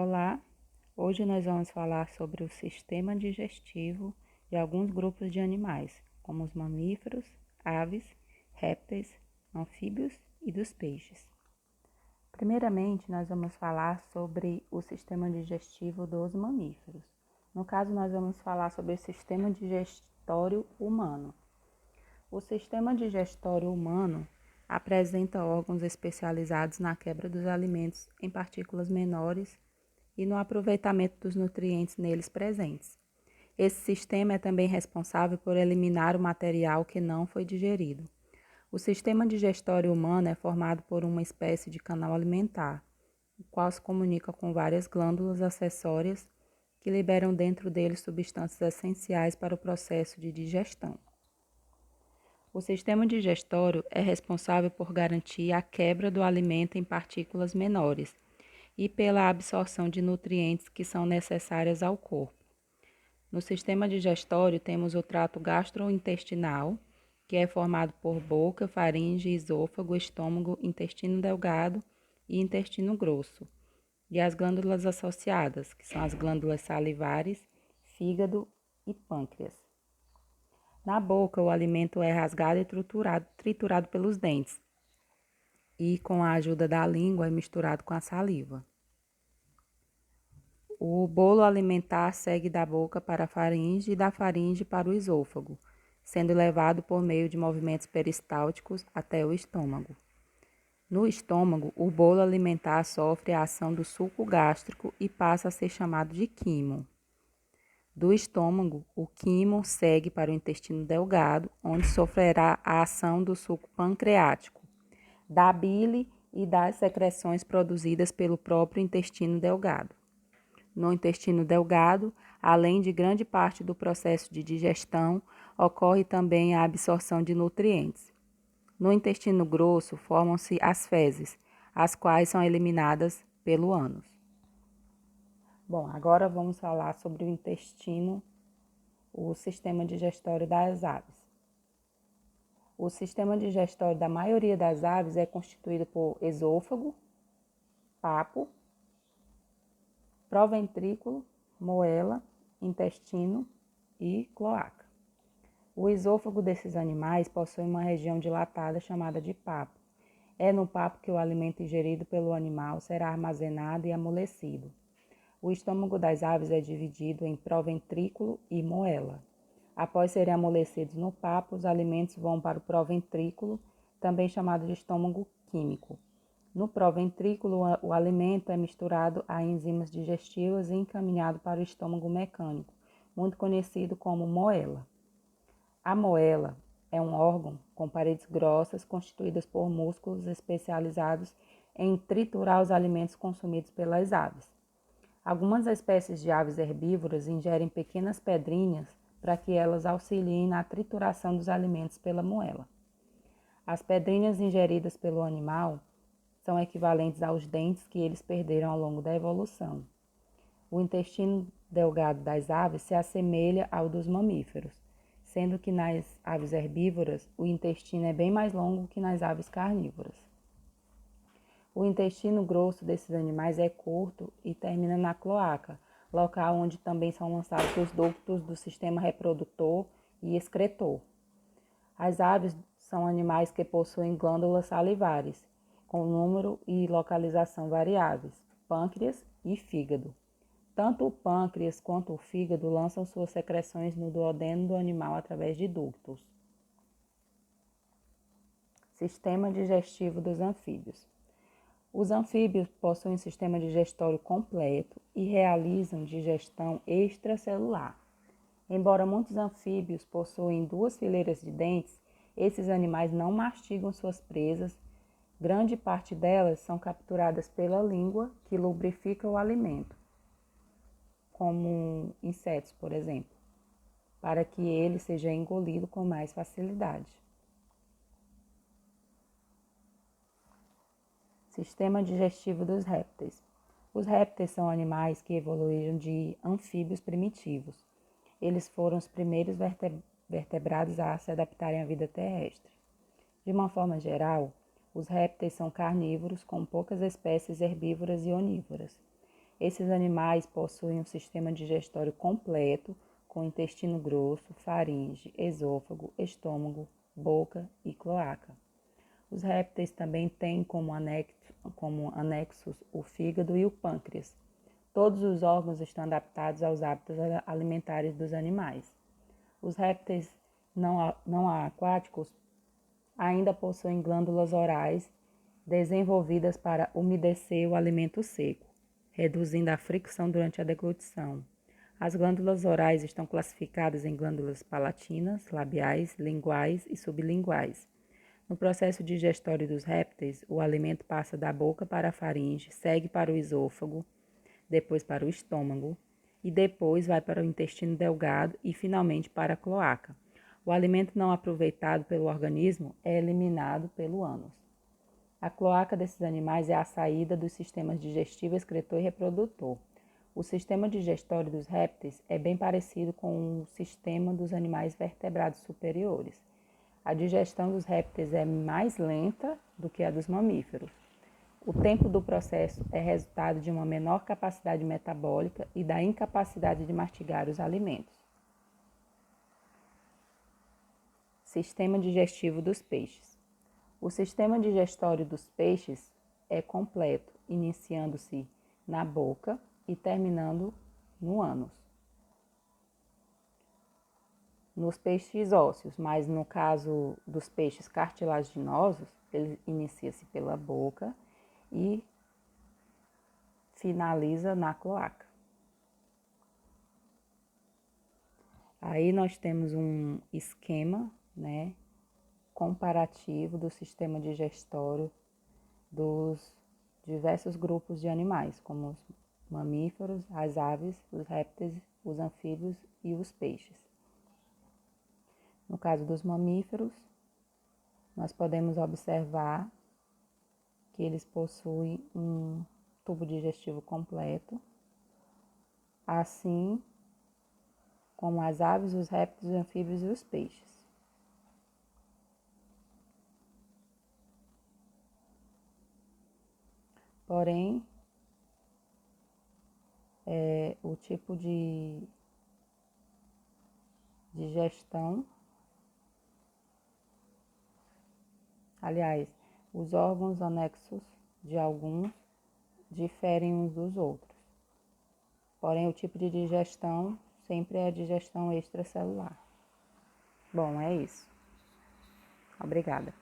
Olá, hoje nós vamos falar sobre o sistema digestivo de alguns grupos de animais, como os mamíferos, aves, répteis, anfíbios e dos peixes. Primeiramente, nós vamos falar sobre o sistema digestivo dos mamíferos. No caso, nós vamos falar sobre o sistema digestório humano. O sistema digestório humano apresenta órgãos especializados na quebra dos alimentos em partículas menores e no aproveitamento dos nutrientes neles presentes. Esse sistema é também responsável por eliminar o material que não foi digerido. O sistema digestório humano é formado por uma espécie de canal alimentar, o qual se comunica com várias glândulas acessórias que liberam dentro dele substâncias essenciais para o processo de digestão. O sistema digestório é responsável por garantir a quebra do alimento em partículas menores e pela absorção de nutrientes que são necessárias ao corpo. No sistema digestório temos o trato gastrointestinal, que é formado por boca, faringe, esôfago, estômago, intestino delgado e intestino grosso, e as glândulas associadas, que são as glândulas salivares, fígado e pâncreas. Na boca, o alimento é rasgado e triturado pelos dentes, e com a ajuda da língua é misturado com a saliva. O bolo alimentar segue da boca para a faringe e da faringe para o esôfago, sendo levado por meio de movimentos peristálticos até o estômago. No estômago, o bolo alimentar sofre a ação do suco gástrico e passa a ser chamado de quimo. Do estômago, o quimo segue para o intestino delgado, onde sofrerá a ação do suco pancreático, da bile e das secreções produzidas pelo próprio intestino delgado. No intestino delgado, além de grande parte do processo de digestão, ocorre também a absorção de nutrientes. No intestino grosso, formam-se as fezes, as quais são eliminadas pelo ânus. Bom, agora vamos falar sobre o sistema digestório das aves. O sistema digestório da maioria das aves é constituído por esôfago, papo, proventrículo, moela, intestino e cloaca. O esôfago desses animais possui uma região dilatada chamada de papo. É no papo que o alimento ingerido pelo animal será armazenado e amolecido. O estômago das aves é dividido em proventrículo e moela. Após serem amolecidos no papo, os alimentos vão para o proventrículo, também chamado de estômago químico. No proventrículo, o alimento é misturado a enzimas digestivas e encaminhado para o estômago mecânico, muito conhecido como moela. A moela é um órgão com paredes grossas constituídas por músculos especializados em triturar os alimentos consumidos pelas aves. Algumas espécies de aves herbívoras ingerem pequenas pedrinhas para que elas auxiliem na trituração dos alimentos pela moela. As pedrinhas ingeridas pelo animal são equivalentes aos dentes que eles perderam ao longo da evolução. O intestino delgado das aves se assemelha ao dos mamíferos, sendo que nas aves herbívoras o intestino é bem mais longo que nas aves carnívoras. O intestino grosso desses animais é curto e termina na cloaca, local onde também são lançados os ductos do sistema reprodutor e excretor. As aves são animais que possuem glândulas salivares, com número e localização variáveis, pâncreas e fígado. Tanto o pâncreas quanto o fígado lançam suas secreções no duodeno do animal através de ductos. Sistema digestivo dos anfíbios. Os anfíbios possuem um sistema digestório completo e realizam digestão extracelular. Embora muitos anfíbios possuem duas fileiras de dentes, esses animais não mastigam suas presas. Grande parte delas são capturadas pela língua, que lubrifica o alimento, como insetos, por exemplo, para que ele seja engolido com mais facilidade. Sistema digestivo dos répteis. Os répteis são animais que evoluíram de anfíbios primitivos. Eles foram os primeiros vertebrados a se adaptarem à vida terrestre. De uma forma geral, os répteis são carnívoros com poucas espécies herbívoras e onívoras. Esses animais possuem um sistema digestório completo, com intestino grosso, faringe, esôfago, estômago, boca e cloaca. Os répteis também têm como anexos o fígado e o pâncreas. Todos os órgãos estão adaptados aos hábitos alimentares dos animais. Os répteis não aquáticos ainda possuem glândulas orais desenvolvidas para umedecer o alimento seco, reduzindo a fricção durante a deglutição. As glândulas orais estão classificadas em glândulas palatinas, labiais, linguais e sublinguais. No processo digestório dos répteis, o alimento passa da boca para a faringe, segue para o esôfago, depois para o estômago e depois vai para o intestino delgado e finalmente para a cloaca. O alimento não aproveitado pelo organismo é eliminado pelo ânus. A cloaca desses animais é a saída dos sistemas digestivo, excretor e reprodutor. O sistema digestório dos répteis é bem parecido com o sistema dos animais vertebrados superiores. A digestão dos répteis é mais lenta do que a dos mamíferos. O tempo do processo é resultado de uma menor capacidade metabólica e da incapacidade de mastigar os alimentos. Sistema digestivo dos peixes. O sistema digestório dos peixes é completo, iniciando-se na boca e terminando no ânus. Nos peixes ósseos, mas no caso dos peixes cartilaginosos, ele inicia-se pela boca e finaliza na cloaca. Aí nós temos um esquema, né, comparativo do sistema digestório dos diversos grupos de animais, como os mamíferos, as aves, os répteis, os anfíbios e os peixes. No caso dos mamíferos, nós podemos observar que eles possuem um tubo digestivo completo, assim como as aves, os répteis, os anfíbios e os peixes. Porém, o tipo de digestão, aliás, os órgãos anexos de alguns diferem uns dos outros. Porém, o tipo de digestão sempre é a digestão extracelular. Bom, é isso. Obrigada.